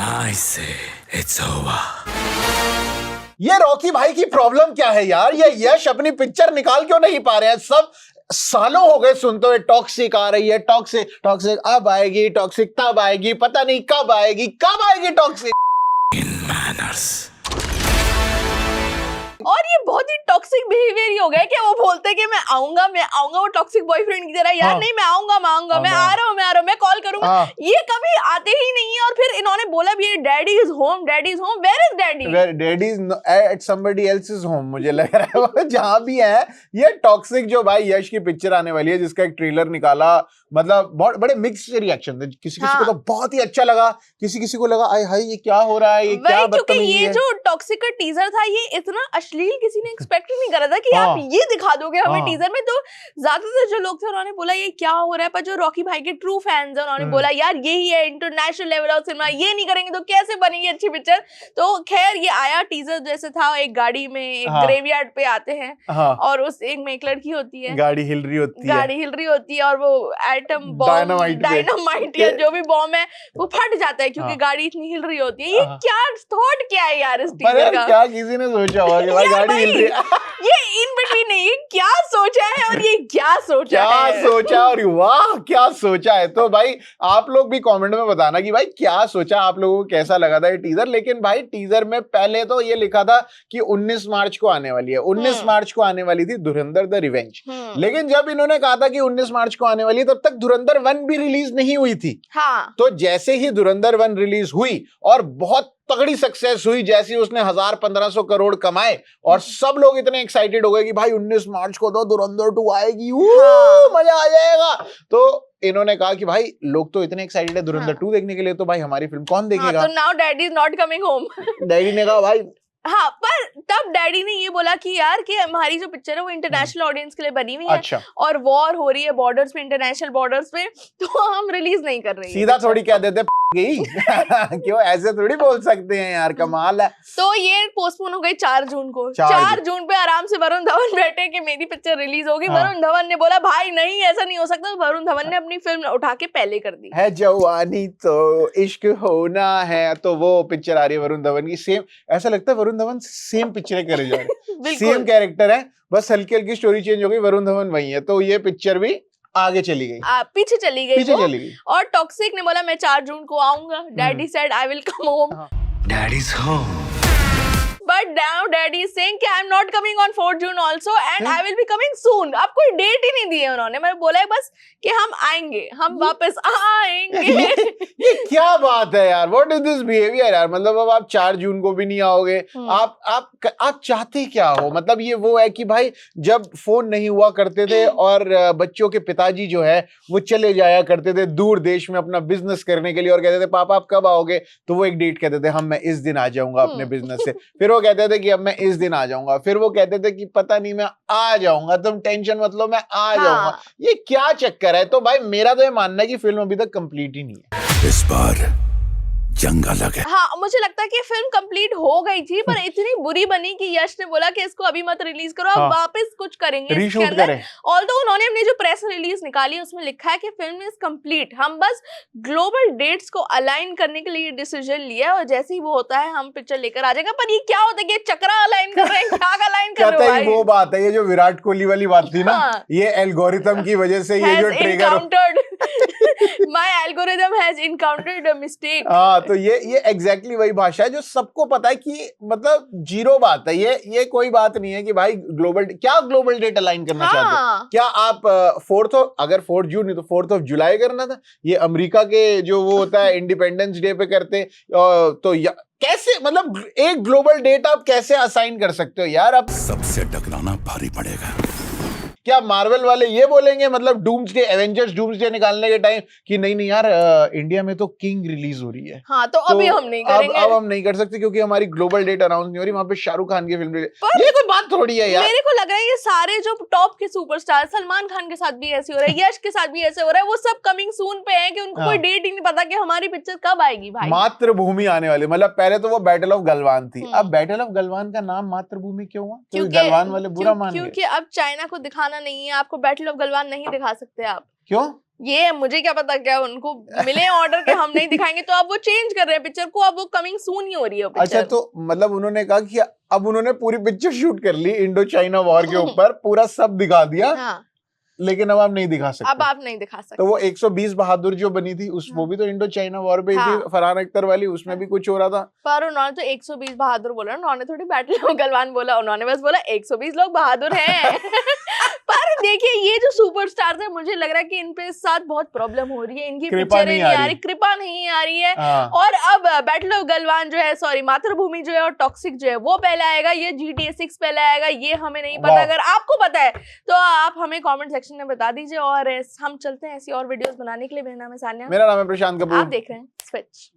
I say it's over. ये Rocky भाई की प्रॉब्लम क्या है यार? ये यश अपनी पिक्चर निकाल क्यों नहीं पा रहे हैं? सब सालों हो गए सुनते हुए टॉक्सिक आ रही है, टॉक्सिक टॉक्सिक अब आएगी, टॉक्सिक तब आएगी, पता नहीं कब आएगी टॉक्सिक। In manners. और ये बहुत ही टॉक्सिक बिहेवियर ही हो गया है कि वो बोलते हैं कि मैं आऊंगा वो टॉक्सिक बॉयफ्रेंड की तरह। यार नहीं, मैं आऊंगा मैं आ रहा हूँ, मैं कॉल करूंगा। ये कभी आते ही नहीं है। और फिर इन्होंने बोला भी daddy is home, where is daddy? Daddy is at somebody else's home. मुझे लग रहा है जहां भी है ये टॉक्सिक। जो भाई यश की पिक्चर आने वाली है जिसका एक ट्रेलर निकाला, मतलब बहुत बड़े मिक्स्ड रिएक्शन थे। किसी को तो बहुत ही अच्छा लगा, किसी को लगा आय हाय ये क्या हो रहा है, ये क्या बदतमीजी है। ये जो टॉक्सिक का टीजर था ये इतना अश्लील किसी ने एक्सपेक्ट नहीं करा था कि आप ये दिखा दोगे हमें टीजर में। तो ज्यादातर जो लोग थे उन्होंने बोला ये क्या हो रहा है, पर जो रॉकी भाई के ट्रू फैंस हैं उन्होंने बोला यार यही है इंटरनेशनल लेवल ऑफ सिनेमा, ये नहीं करेंगे तो कैसे बनेगी अच्छी पिक्चर। तो खैर ये आया टीजर जैसे था, एक गाड़ी में एक ग्रेवयार्ड पे आते हैं और उस एक में एक लड़की होती है, गाड़ी हिल रही होती है और वो एटम बॉम्ब डायनामाइट या जो भी बॉम्ब है वो फट जाता है क्योंकि गाड़ी इतनी हिल रही होती है। ये क्या थॉट क्या है यार इस टीजर का? क्या किसी ने सोचा होगा कि भाई गाड़ी हिल रही है? ये इन बिटवीन नहीं, क्या सोचा है और ये क्या सोचा और वाह क्या सोचा है। तो भाई आप लोग भी कमेंट में बताना कि भाई क्या सोचा, आप लोगों को कैसा लगा था ये टीजर। लेकिन भाई टीजर में पहले तो ये लिखा था कि 19 मार्च को आने वाली है, 19 मार्च को आने वाली थी धुरंधर द रिवेंज। लेकिन जब इन्होंने कहा था कि 19 मार्च को आने वाली है तब तक धुरंधर 1 भी रिलीज नहीं हुई थी। तो जैसे ही धुरंधर 1 रिलीज हुई और बहुत तगड़ी सक्सेस हुई, जैसी उसने 1000-1500 करोड़ कमाए और सब लोग इतने एक्साइटेड हो गए कि भाई 19 मार्च को तो धुरंधर 2 आएगी, मजा आ जाएगा। तो इन्होंने कहा कि भाई लोग तो इतने एक्साइटेड है धुरंधर 2 देखने के लिए, तो भाई हमारी फिल्म कौन देखेगा? तो now daddy is not coming home. Daddy ने कहा भाई पर तब डैडी ने ये बोला कि यार कि हमारी जो पिक्चर है वो इंटरनेशनल ऑडियंस के लिए बनी हुई है। अच्छा। और वॉर हो रही है बॉर्डर्स पे, इंटरनेशनल बॉर्डर्स पे, तो हम रिलीज नहीं कर रहे हैं। सीधा थोड़ी कह देते गई क्यों ऐसे थोड़ी बोल सकते हैं यार, कमाल है। तो ये पोस्टपोन हो गई 4 जून को। 4 जून पे आराम से वरुण धवन बैठे कि मेरी पिक्चर रिलीज होगी। वरुण धवन ने बोला भाई नहीं ऐसा नहीं हो सकता। वरुण धवन ने अपनी फिल्म उठा के पहले कर दी है। जवानी तो इश्क होना है, तो वो पिक्चर आ रही है वरुण धवन की। सेम ऐसा लगता है वरुण धवन सेम पिक्चरें करे जा रहे हैं, सेम कैरेक्टर है, बस हल्की हल्की स्टोरी चेंज हो गई, वरुण धवन वही है। तो ये पिक्चर भी आगे चली गई, पीछे चली गई। और टॉक्सिक ने बोला मैं 4 जून को आऊंगा। Daddy said I will come home. Daddy's home. But now daddy is saying कि I'm not coming on 4 June also and I will be coming soon। अब कोई डेट ही नहीं दी है उन्होंने। मैंने बोला है बस कि हम आएंगे, हम वापस आएंगे। ये क्या बात है यार? What is this behavior यार? मतलब अब आप 4 जून को भी नहीं आओगे। आप चाहते क्या हो? मतलब ये वो है कि भाई जब फोन नहीं हुआ करते थे और बच्चों के पिताजी जो है वो चले जाया करते थे दूर देश में अपना बिजनेस करने के लिए और कहते थे पापा आप कब आओगे? तो वो एक डेट कहते थे मैं इस दिन आ जाऊंगा अपने बिजनेस से। फिर वो कहते थे कि अब मैं इस दिन आ जाऊंगा। फिर वो कहते थे कि पता नहीं मैं आ जाऊंगा, तुम टेंशन मत लो मैं आ जाऊंगा। ये क्या चक्कर है? तो भाई मेरा तो ये मानना है कि फिल्म अभी तक कंप्लीट ही नहीं है। इस बार जंग अलग है। हाँ मुझे लगता है कि फिल्म कंप्लीट हो गई थी पर इतनी बुरी बनी कि यश ने बोला कि इसको अभी मत रिलीज करो, अब वापस कुछ करेंगे इसके अंदर। ऑल्दो उन्होंने अपनी जो प्रेस रिलीज निकाली उसमें लिखा है कि फिल्म इज कंप्लीट, हम बस ग्लोबल डेट्स को अलाइन करने के लिए डिसीजन लिया और जैसे ही वो होता है हम पिक्चर लेकर आ जाएगा। पर ये क्या होता है कि चक्रा अलाइन कर रहे हैं, क्या अलाइन कर रहे हैं? वो बात है, ये जो विराट कोहली वाली बात थी ना, ये एल्गोरिथम की वजह से ये जो trigger my algorithm has encountered a mistake. हाँ तो ये एग्जैक्टली वही भाषा है जो सबको पता है कि मतलब जीरो बात है। ये कोई बात नहीं है कि भाई ग्लोबल डेट अलाइन करना चाहते हो क्या आप? 4 जून नहीं तो 4 जुलाई करना था। ये अमेरिका के जो वो होता है इंडिपेंडेंस डे पे करते तो कैसे, मतलब एक ग्लोबल डेट आप कैसे असाइन कर सकते हो यार? आप सबसे टकराना भारी पड़ेगा। क्या मार्वल वाले ये बोलेंगे मतलब डूम्सडे, एवेंजर्स डूम्सडे निकालने के टाइम कि नहीं यार इंडिया में तो किंग रिलीज हो रही है। हाँ तो अभी हम नहीं करेंगे। अब हम नहीं कर सकते क्योंकि हमारी ग्लोबल डेट अनाउंस नहीं हो रही, वहां पे शाहरुख खान की फिल्म। ये कोई बात थोड़ी है यार। मेरे को लग रहा है ये सारे जो टॉप के सुपरस्टार, सलमान खान के साथ भी ऐसे हो रहा है, यश के साथ भी ऐसे हो रहा है, वो सब कमिंग सून पे है कि उनको कोई डेट ही नहीं पता कि हमारी पिक्चर कब आएगी। भाई मातृभूमि आने वाली, मतलब पहले तो वो बैटल ऑफ गलवान थी, अब बैटल ऑफ गलवान का नाम मातृभूमि क्यों हुआ? क्योंकि गलवान वाले बुरा मान गए। क्योंकि अब चाइना को दिखाना नहीं है, आपको बैटल ऑफ गलवान नहीं दिखा सकते आप। क्यों? ये मुझे क्या पता, क्या उनको मिले ऑर्डर के हम नहीं दिखाएंगे, तो अब वो चेंज कर रहे हैं पिक्चर को, अब वो कमिंग सून ही हो रही है वो अच्छा, पिक्चर। तो मतलब उन्होंने कहा कि अब उन्होंने पूरी पिक्चर शूट कर ली इंडो चाइना वॉर के ऊपर, पूरा सब दिखा दिया, हाँ, लेकिन अब आप नहीं दिखा सकते। अब आप नहीं दिखा सकते। तो वो 120 बहादुर जो बनी थी उस वो भी तो इंडो चाइना वॉर पे हाँ। थी, फरहान अख्तर वाली, उसमें भी कुछ हो रहा था। पर उन्होंने तो 120 बहादुर बोला, उन्होंने थोड़ी बैटल ऑफ गलवान बोला, उन्होंने बस बोला 120 लोग बहादुर हैं। पर देखिए ये जो सुपरस्टार्स हैं, मुझे लग रहा है कि इन पे साथ बहुत प्रॉब्लम हो रही है, इनकी कृपा पिक्चरें नहीं नहीं आ आ रही। रही, कृपा नहीं आ रही है। हाँ। और अब बैटल ऑफ गलवान जो है, सॉरी मातृभूमि जो है और टॉक्सिक जो है वो पहले आएगा, ये GTA 6 पहले आएगा, ये हमें नहीं पता। वाह। अगर आपको पता है तो आप हमें कमेंट सेक्शन में बता दीजिए, और हम चलते हैं ऐसी और वीडियोस बनाने के लिए। मेरा नाम है सान्या, मेरा नाम है प्रशांत कपूर। आप देख रहे हैं स्विच।